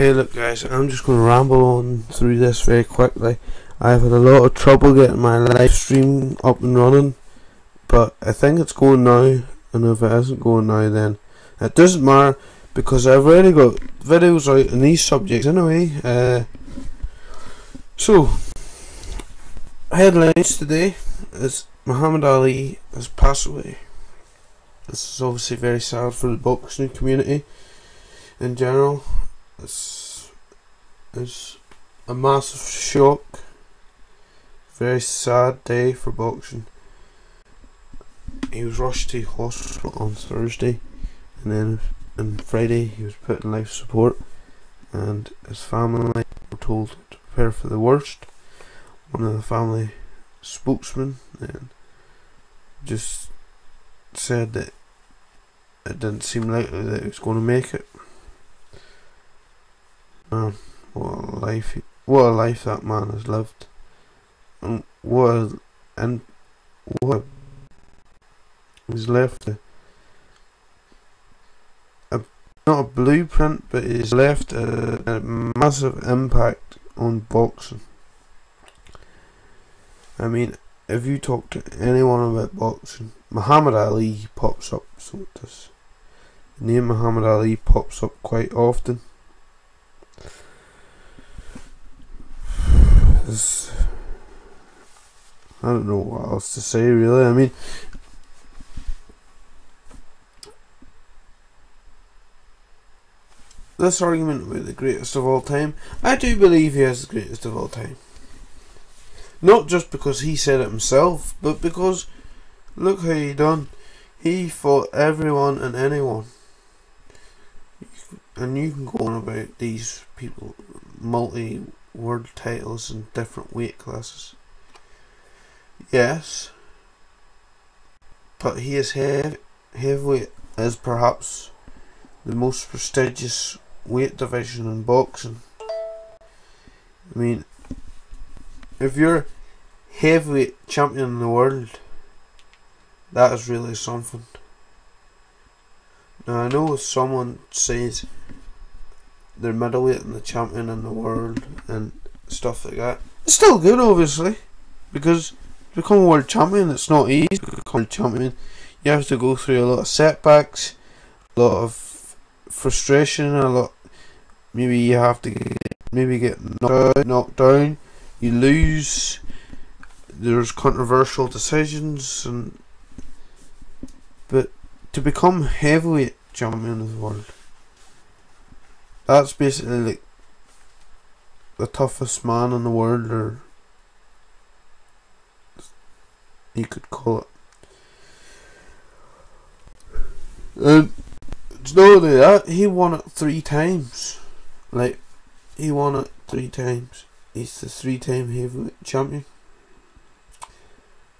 Okay, look guys, I'm just going to ramble on through this very quickly. I've had a lot of trouble getting my live stream up and running, but I think it's going now, and if it isn't going now then it doesn't matter, because I've already got videos out on these subjects anyway. So, headlines today is Muhammad Ali has passed away. This is obviously very sad for the boxing community in general. It's a massive shock. Very sad day for boxing. He was rushed to hospital on Thursday, and then on Friday he was put in life support, and his family were told to prepare for the worst. One of the family spokesmen then just said that it didn't seem likely that he was going to make it. Man, what a life that man has lived, and what he's left not a blueprint, but he's left a massive impact on boxing. I mean, if you talk to anyone about boxing, Muhammad Ali pops up. So does the name Muhammad Ali pops up quite often. I don't know what else to say really. I mean, this argument about the greatest of all time, I do believe he is the greatest of all time. Not just because he said it himself, but because look how he done. He fought everyone and anyone. And you can go on about these people, multi-world titles in different weight classes. Yes, but he is heavyweight is perhaps the most prestigious weight division in boxing. I mean, if you're heavyweight champion in the world, that is really something. Now I know if someone says they're middleweight and the champion in the world and stuff like that, it's still good obviously, because to become a world champion it's not easy. To become a world champion you have to go through a lot of setbacks, a lot of frustration, maybe you have to get knocked down, you lose, there's controversial decisions, but to become heavyweight champion of the world, that's basically like the toughest man in the world, or you could call it. And it's not only that, he won it 3 times. He won it 3 times. He's the 3-time heavyweight champion.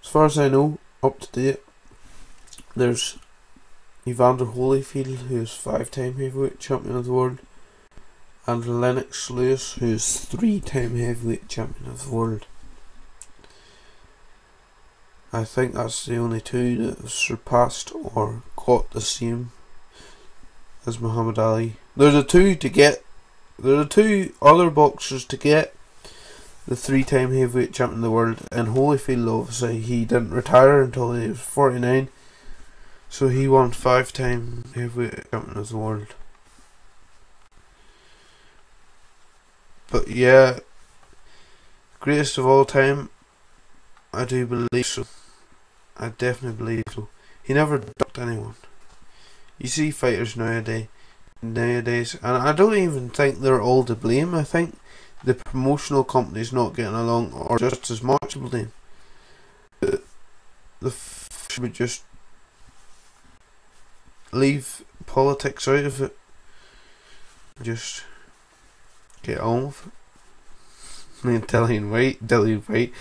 As far as I know, up to date, there's Evander Holyfield, who is 5-time heavyweight champion of the world, and Lennox Lewis, who is 3-time heavyweight champion of the world. I think that's the only 2 that have surpassed or caught the same as Muhammad Ali. There's a 2 other boxers to get the 3-time heavyweight champion of the world, and Holyfield, obviously he didn't retire until he was 49, so he won 5-time heavyweight champion of the world. But yeah, greatest of all time, I do believe so. I definitely believe so. He never ducked anyone. You see fighters nowadays, and I don't even think they're all to blame. I think the promotional companies not getting along are just as much to blame. The should just leave politics out of it. Just get on with it. I mean, Dillian Whyte,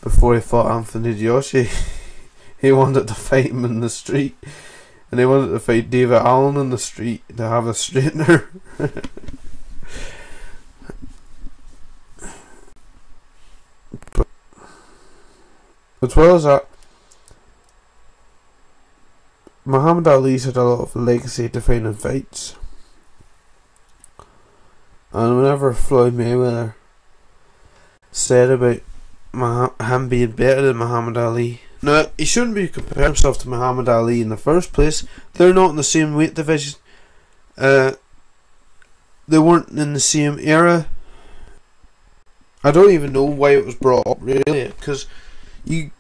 before he fought Anthony Joshua, he wanted to fight him in the street, and he wanted to fight David Allen in the street to have a straightener. But as well as that, Muhammad Ali's had a lot of legacy defining fights. And whenever Floyd Mayweather said about him being better than Muhammad Ali, now he shouldn't be comparing himself to Muhammad Ali in the first place. They're not in the same weight division. They weren't in the same era. I don't even know why it was brought up, really, because you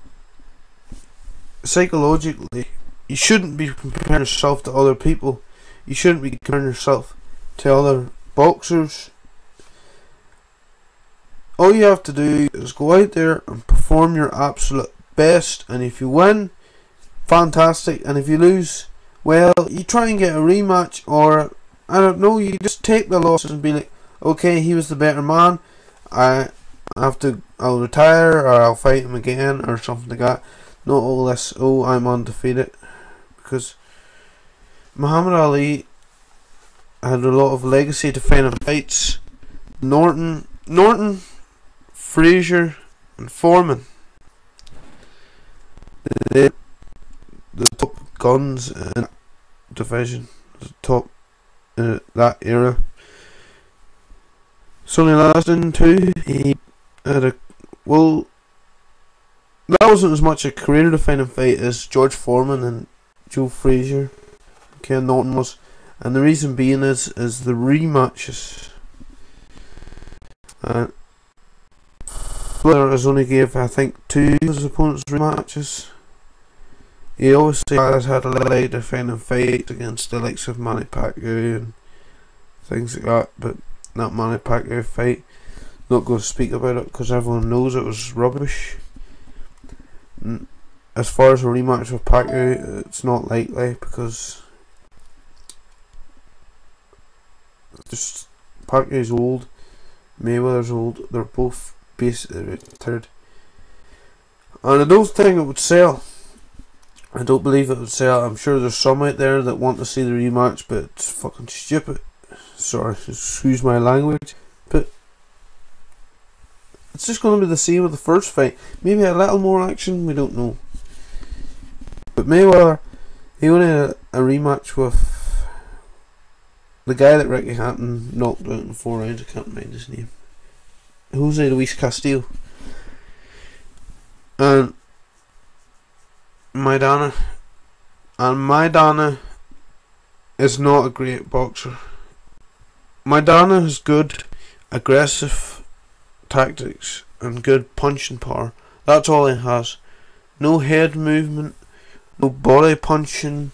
psychologically you shouldn't be comparing yourself to other people. You shouldn't be comparing yourself to other boxers. All you have to do is go out there and perform your absolute best, and if you win, fantastic, and if you lose, well, you try and get a rematch, or I don't know, you just take the losses and be like, okay, he was the better man, I'll retire, or I'll fight him again, or something like that. Not all this, oh, I'm undefeated, because Muhammad Ali had a lot of legacy defending fights. Norton, Frazier, and Foreman, the top guns in that division, the top in that era. Sonny Liston too, he had a, well, that wasn't as much a career defining fight as George Foreman and Joe Frazier, Ken Norton was, and the reason being is the rematches. Flair has only gave, I think, 2 of his opponents rematches. He obviously has had a lot of defending fights against the likes of Manny Pacquiao and things like that, but that Manny Pacquiao fight, not going to speak about it because everyone knows it was rubbish. As far as a rematch with Pacquiao, it's not likely because just Pacquiao's old, Mayweather's old, they're both basically retired, and I don't think it would sell. I don't believe it would sell. I'm sure there's some out there that want to see the rematch, but it's fucking stupid. Sorry, excuse my language, but it's just going to be the same with the first fight. Maybe a little more action, we don't know. But Mayweather, he only had a rematch with the guy that Ricky Hatton knocked out in 4 rounds. I can't remember his name. Jose Luis Castillo. And Maidana. And Maidana is not a great boxer. Maidana has good aggressive tactics and good punching power. That's all he has. No head movement, no body punching,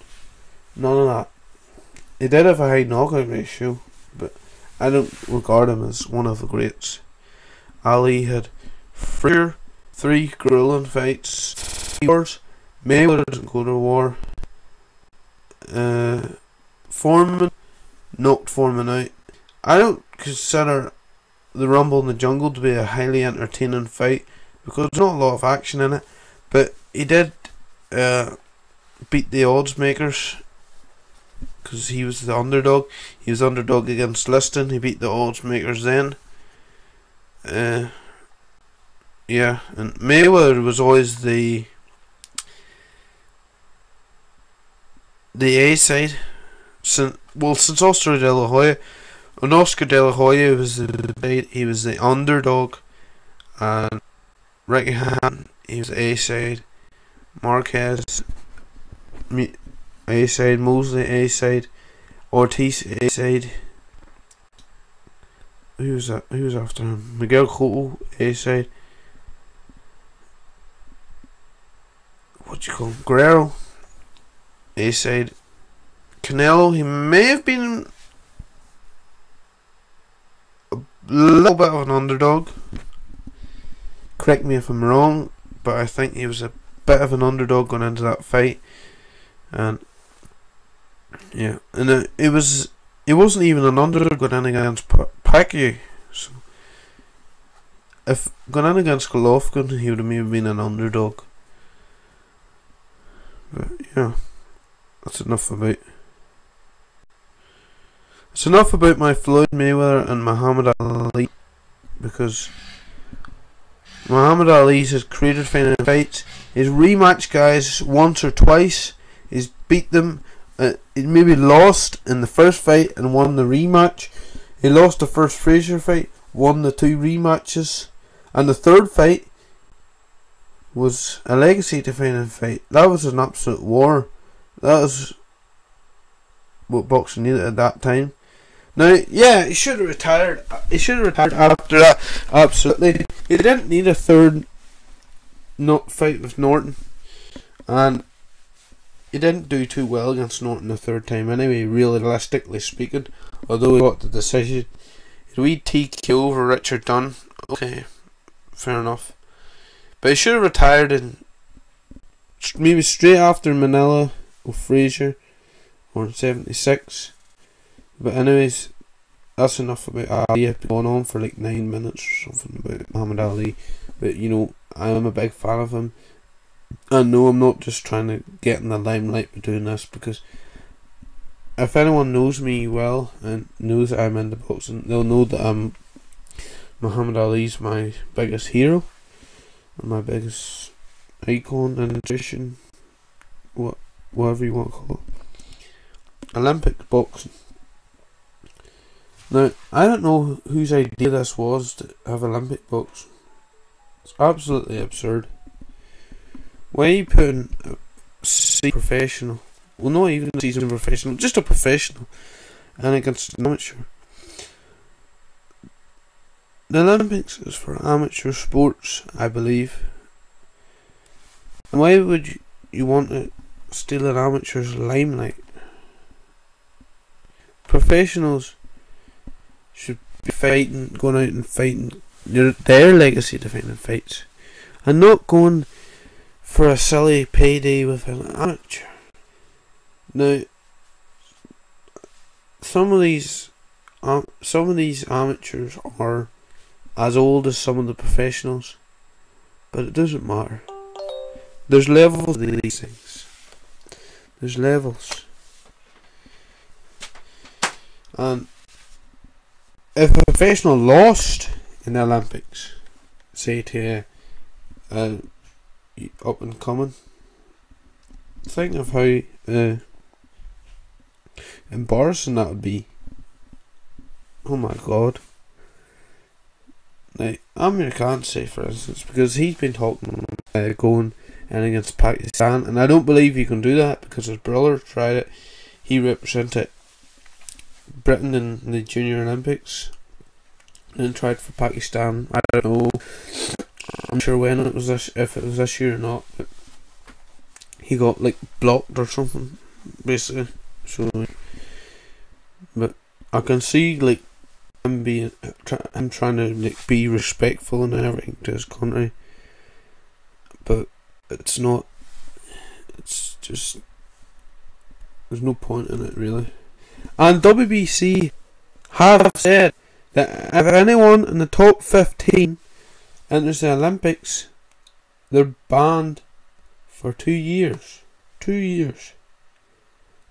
none of that. He did have a high knockout ratio, but I don't regard him as one of the greats. Ali had 3 grueling fights, wars. Mayweather didn't go to war. Foreman knocked Foreman out. I don't consider the Rumble in the Jungle to be a highly entertaining fight because there's not a lot of action in it, but he did beat the odds makers because he was the underdog. He was underdog against Liston. He beat the odds makers then. Yeah, and Mayweather was always the A side. Since Oscar De La Hoya, when Oscar De La Hoya was he was the underdog, and Ricky Hatton, he was the A side. Marquez, A side. Mosley, A side. Ortiz, A side. Who was that? Who was after him? Miguel Cotto, A side. What do you call him? Guerrero, A side. Canelo, he may have been a little bit of an underdog. Correct me if I'm wrong, but I think he was a bit of an underdog going into that fight. And yeah, and he wasn't even an underdog going in against Pacquiao. So if going in against Golovkin, he would have maybe been an underdog. But yeah, that's enough about. It's enough about my Floyd Mayweather and Muhammad Ali, because Muhammad Ali's has created fighting fights. He's rematched guys once or twice. He's beat them. He maybe lost in the first fight and won the rematch. He lost the first Frazier fight, won the 2 rematches, and the third fight was a legacy defining fight. That was an absolute war. That was what boxing needed at that time. Now, yeah, he should have retired. He should have retired after that. Absolutely, he didn't need a third fight with Norton, and he didn't do too well against Norton the third time anyway, realistically speaking. Although he got the decision, a wee TQ over Richard Dunn. Okay, fair enough. But he should have retired in maybe straight after Manila or Frazier, or in 76. But anyways, that's enough about Ali. I've been going on for like 9 minutes or something about Muhammad Ali. But you know, I am a big fan of him. I know I'm not just trying to get in the limelight by doing this, because if anyone knows me well and knows that I'm into boxing, they'll know that Muhammad Ali's my biggest hero, and my biggest icon and tradition, whatever you want to call it. Olympic boxing. Now, I don't know whose idea this was to have Olympic boxing. It's absolutely absurd. Why are you putting a professional, well, not even a seasoned professional, just a professional, and against an amateur? The Olympics is for amateur sports, I believe. And why would you want to steal an amateur's limelight? Professionals should be fighting, going out and fighting their legacy defining fights, and not going for a silly payday with an amateur. Now, some of these amateurs are as old as some of the professionals, but it doesn't matter. There's levels to these things. There's levels. And if a professional lost in the Olympics, say to up and coming, think of how embarrassing that would be. Oh my god. Now, Amir Khan, say for instance, because he's been talking going in against Pakistan, and I don't believe he can do that because his brother tried it. He represented Britain in the Junior Olympics and tried for Pakistan. I don't know, I'm sure when it was this, if it was this year or not, but he got like blocked or something, basically. So, but I can see like him trying to like be respectful and everything to his country, but it's not. It's just, there's no point in it really. And WBC have said that if anyone in the top 15 enters the Olympics, they're banned for 2 years. 2 years.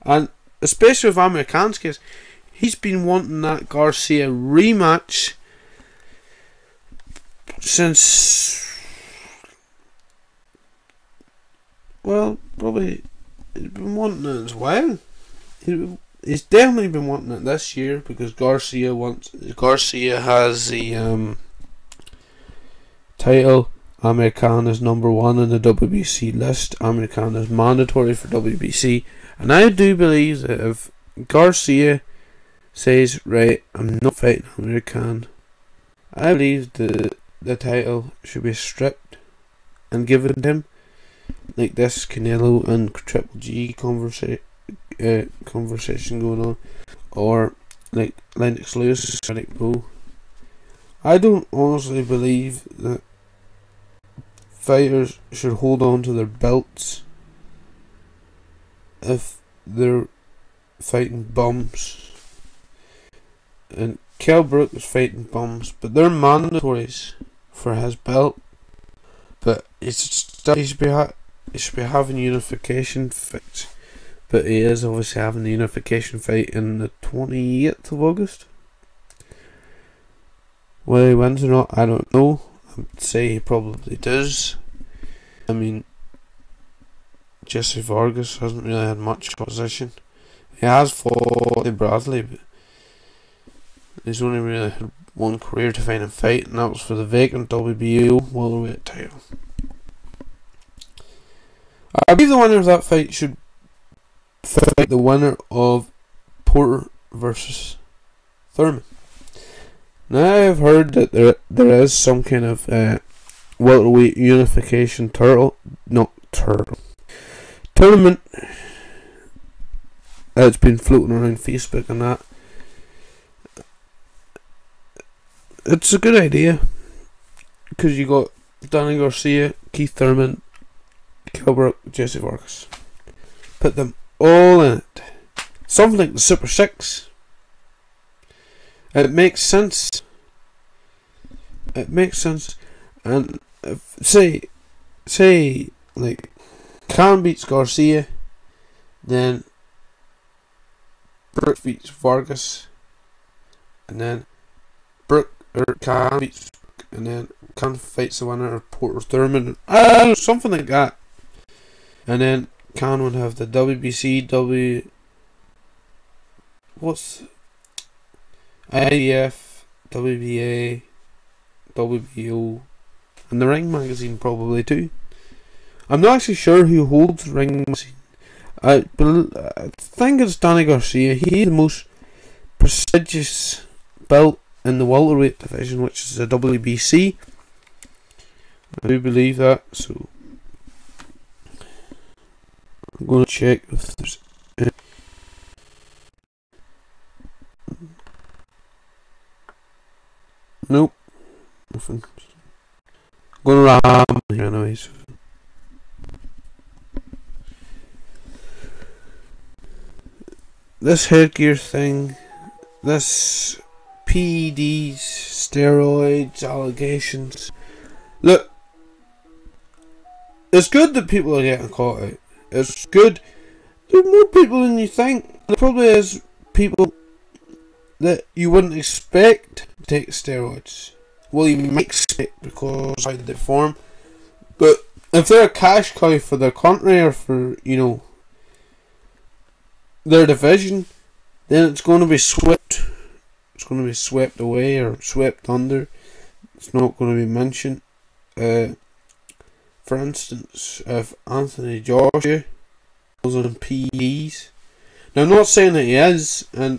And especially with Amir Khan's case, he's been wanting that Garcia rematch since, well, probably he's been wanting it as well. He's definitely been wanting it this year because Garcia has the title. Amir Khan is number 1 in the WBC list. Amir Khan is mandatory for WBC, and I do believe that if Garcia says, right, I'm not fighting Amir Khan, I believe the title should be stripped and given to him, like this Canelo and Triple G conversation going on, or like Lennox Lewis and Riddick Bowe. I don't honestly believe that fighters should hold on to their belts if they're fighting bums. And Kell Brook is fighting bums, but they're mandatories for his belt. But he should be having unification fights. But he is obviously having the unification fight in the 28th of August. Whether he wins or not, I don't know. I'd say he probably does. I mean, Jesse Vargas hasn't really had much opposition. He has fought Bradley, but He's only really had one career-defining fight, and that was for the vacant WBO welterweight title. I believe the winner of that fight should fight the winner of Porter versus Thurman. Now I've heard that there is some kind of welterweight unification tournament that's been floating around Facebook and that. It's a good idea because you got Danny Garcia, Keith Thurman, Kell Brook, Jesse Vargas. Put them all in it. Something like the Super Six. It makes sense. It makes sense. And if, say like Khan beats Garcia, then Brook beats Vargas, and then Khan beats, and then Khan fights the winner of Porter Thurman, something like that. And then Khan would have the WBC, IDF, WBA, WBO, and the Ring magazine probably too. I'm not actually sure who holds the Ring magazine. I think it's Danny Garcia. He's the most prestigious belt in the welterweight division, which is the WBC. I do believe that, so I'm going to check if there's any. Nope, nothing. I'm going to ramble here anyways. This headgear thing, this PEDs, steroids, allegations. Look, it's good that people are getting caught out. It's good. There's more people than you think. There probably is people that you wouldn't expect to take steroids. Well, you might expect because how they form. But if they're a cash cow for their country or for, you know, their division, then it's going to be swept. It's going to be swept away or swept under. It's not going to be mentioned. For instance, if Anthony Joshua was on PEs, now I'm not saying that he is, and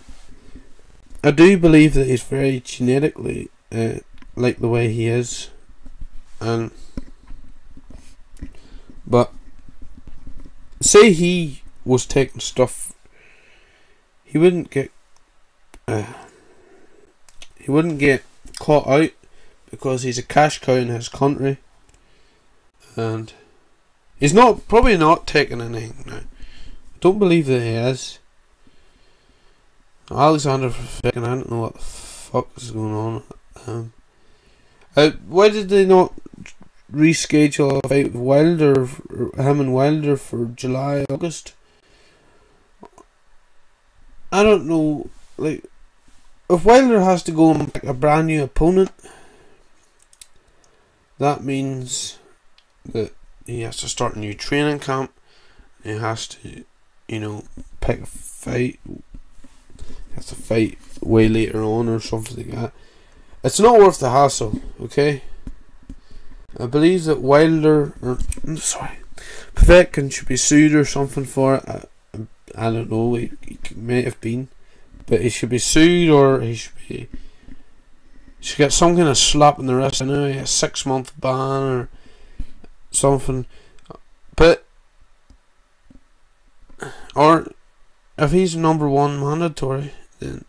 I do believe that he's very genetically like the way he is, but say he was taking stuff, he wouldn't get caught out because he's a cash cow in his country, and he's probably not taking anything now. I don't believe that he is. Alexander Fick, I don't know what the fuck is going on. Why did they not reschedule a fight with Wilder, him and Wilder, for July, August? I don't know. Like, if Wilder has to go and pick a brand new opponent, that means that he has to start a new training camp. He has to, you know, pick a fight. He has to fight way later on or something like that. It's not worth the hassle, okay? I believe that Povetkin should be sued or something for it. I don't know, he may have been, but he should be sued, or he should get some kind of slap in the wrist, anyway, a 6-month ban or something. But or if he's number one mandatory, then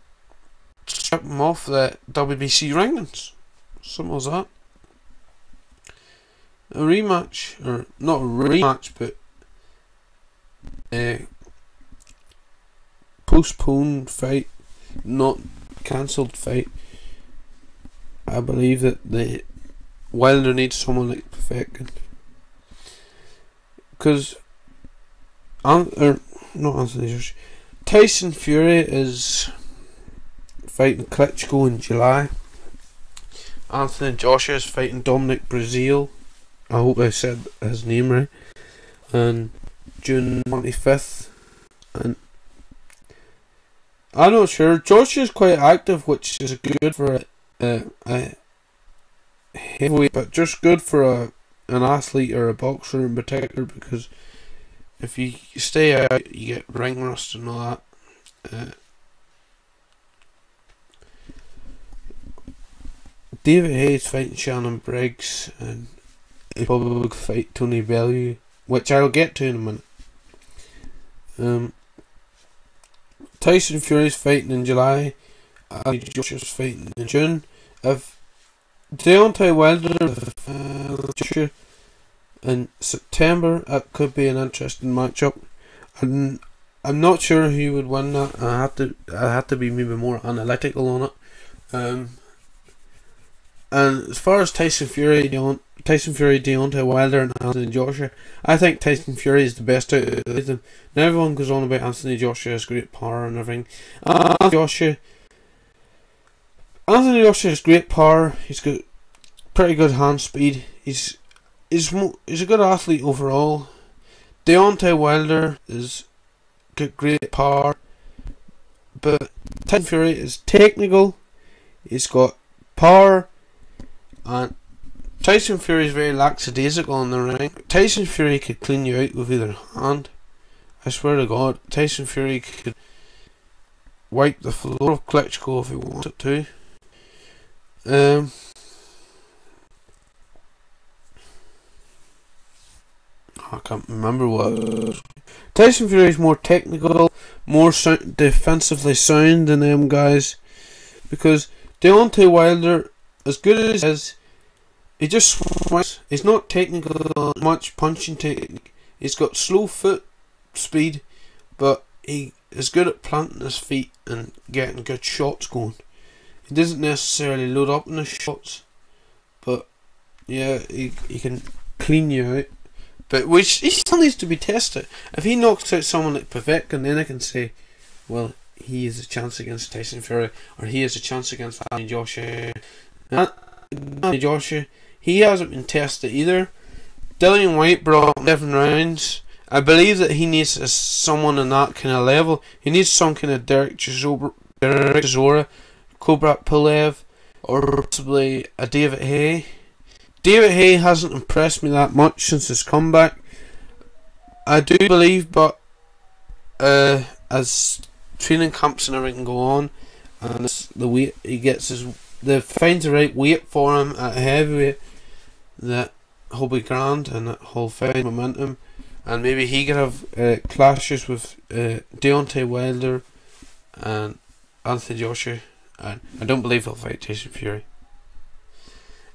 strip him off the WBC rankings. Simple as that. A rematch, or not a rematch, but a postponed fight, not cancelled fight. I believe that the Wilder needs someone like Povetkin, because not Anthony Joshua, Tyson Fury is fighting Klitschko in July. Anthony Joshua is fighting Dominic Breazeale. I hope I said his name right. And June 25th, and I'm not sure. Joshua's quite active, which is good for a heavyweight, but just good for an athlete or a boxer in particular, because if you stay out, you get ring rust and all that. David Haye's fighting Shannon Briggs, and he'll probably fight Tony Bellew, which I'll get to in a minute. Tyson Fury's fighting in July. Anthony Joshua's fighting in June. If Deontay Wilder in September, that could be an interesting matchup. And I'm not sure who would win that. I have to be maybe more analytical on it. And as far as Tyson Fury, Deontay Wilder, and Anthony Joshua, I think Tyson Fury is the best out of them. Now everyone goes on about Anthony Joshua's great power and everything. Anthony Joshua has great power. He's got pretty good hand speed. He's a good athlete overall. Deontay Wilder is got great power, but Tyson Fury is technical. He's got power, and Tyson Fury is very lackadaisical in the ring. Tyson Fury could clean you out with either hand. I swear to God, Tyson Fury could wipe the floor of Klitschko if he wanted to. I can't remember what it was. Tyson Fury is more technical, more defensively sound than them guys, because Deontay Wilder, as good as he is, he just swings. He's not technical, much punching technique. He's got slow foot speed, but he is good at planting his feet and getting good shots going. He doesn't necessarily load up on his shots, but yeah, he can clean you out. But which he still needs to be tested. If he knocks out someone like Povetkin, then I can say, well, he has a chance against Tyson Fury, or he has a chance against Anthony Joshua. Anthony Joshua, he hasn't been tested either. Dillian Whyte brought 11 rounds. I believe that he needs someone on that kind of level. He needs some kind of Derek Chisora, Kubrat Pulev, or possibly a David Haye. David Haye hasn't impressed me that much since his comeback. I do believe, but as training camps and everything go on, and the weight he gets finds the right weight for him at heavyweight, that he'll be grand and that he'll find momentum, and maybe he could have clashes with Deontay Wilder and Anthony Joshua. And I don't believe he'll fight Tyson Fury.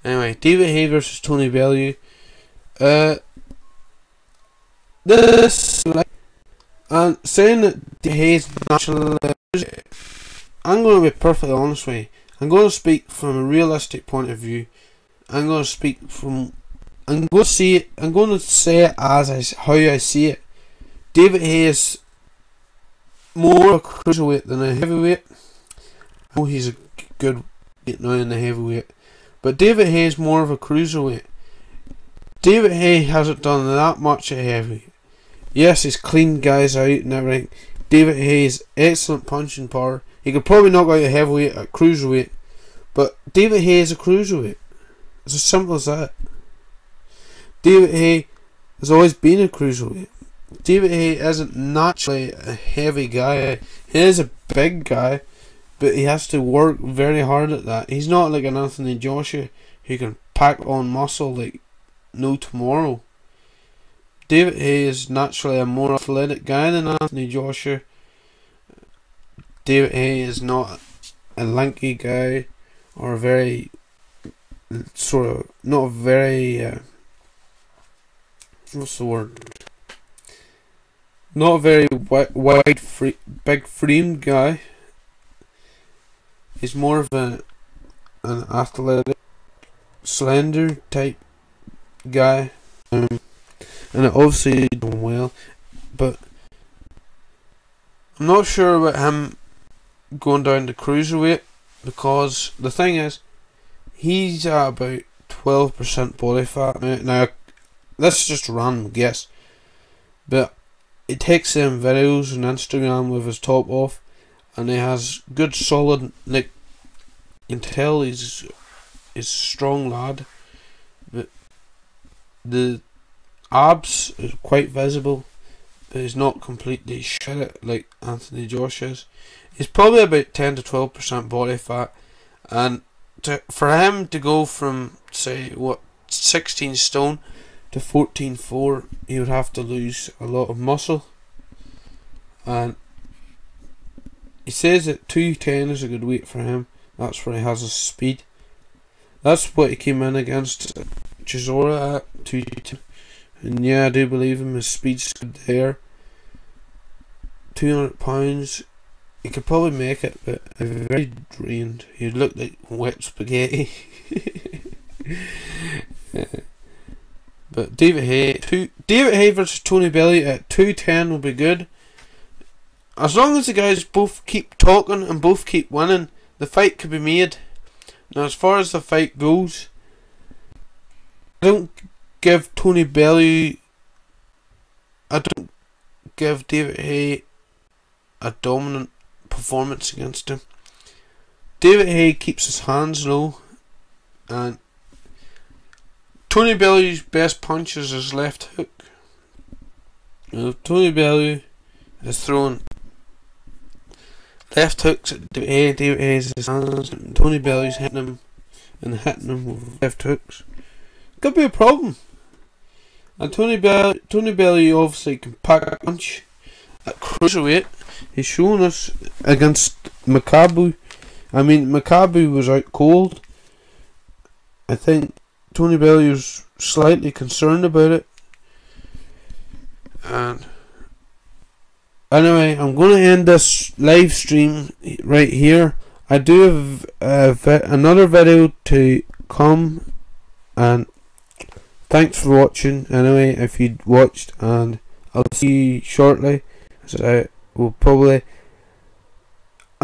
Anyway, David Haye versus Tony Bellew. And saying that Haye's naturally, I'm going to be perfectly honest with you. I'm going to speak from a realistic point of view. I'm going to say it as how I see it. David Haye is more a cruiserweight than a heavyweight. I know he's a good weight now in the heavyweight, but David Haye is more of a cruiserweight. David Haye hasn't done that much at heavyweight. Yes, he's cleaned guys out and everything. David Haye's excellent punching power. He could probably knock out a heavyweight at cruiserweight, but David Haye is a cruiserweight. It's as simple as that. David Haye has always been a cruiserweight. David Haye isn't naturally a heavy guy. He is a big guy, but he has to work very hard at that. He's not like an Anthony Joshua who can pack on muscle like no tomorrow. David Haye is naturally a more athletic guy than Anthony Joshua. David Haye is not a lanky guy, or a very not a very what's the word? Not a very big framed guy. He's more of an athletic, slender type guy, and obviously doing well. But I'm not sure about him going down to cruiserweight, because the thing is, he's at about 12% body fat now. Now, this is just a random guess, but he takes them videos on Instagram with his top off, and he has good solid, like, you can tell he's a strong lad, but the abs are quite visible, but he's not completely shit it like Anthony Joshua is. He's probably about 10 to 12% body fat, and for him to go from, say, 16 stone to 14.4, he would have to lose a lot of muscle. And he says that 210 is a good weight for him. That's where he has his speed. That's what he came in against Chisora at, 210. And yeah, I do believe him. His speed's good there. 200 pounds, he could probably make it, but very drained. He'd look like wet spaghetti. But David Haye versus Tony Bellew at 210 will be good. As long as the guys both keep talking and both keep winning, the fight could be made. Now, as far as the fight goes, I don't give David Haye a dominant performance against him. David Haye keeps his hands low, and Tony Bellew's best punch is his left hook. Tony Bellew is throwing left hooks at David Haye's hands, and Tony Bellew's hitting him with left hooks. Could be a problem. And Tony Bellew obviously can pack a punch at cruiserweight. He's shown us against Makabu. I mean, Makabu was out cold. I think Tony Bellew's slightly concerned about it. And anyway, I'm going to end this live stream right here. I do have another video to come, and thanks for watching anyway if you watched, and I'll see you shortly. So I'm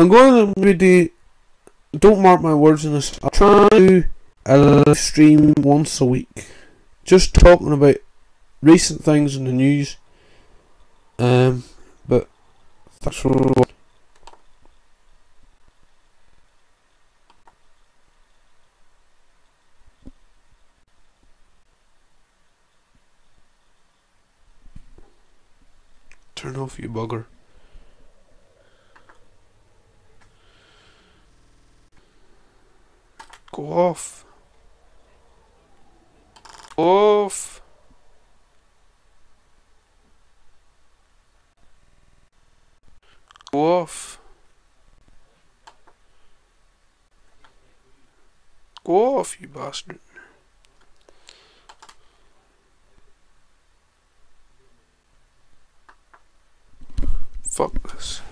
going to do, don't mark my words on this, I'll try to do a live stream once a week, just talking about recent things in the news. But thanks for watching. Turn off, you bugger. Go off. Off. Go off. Go off, you bastard. Fuck this.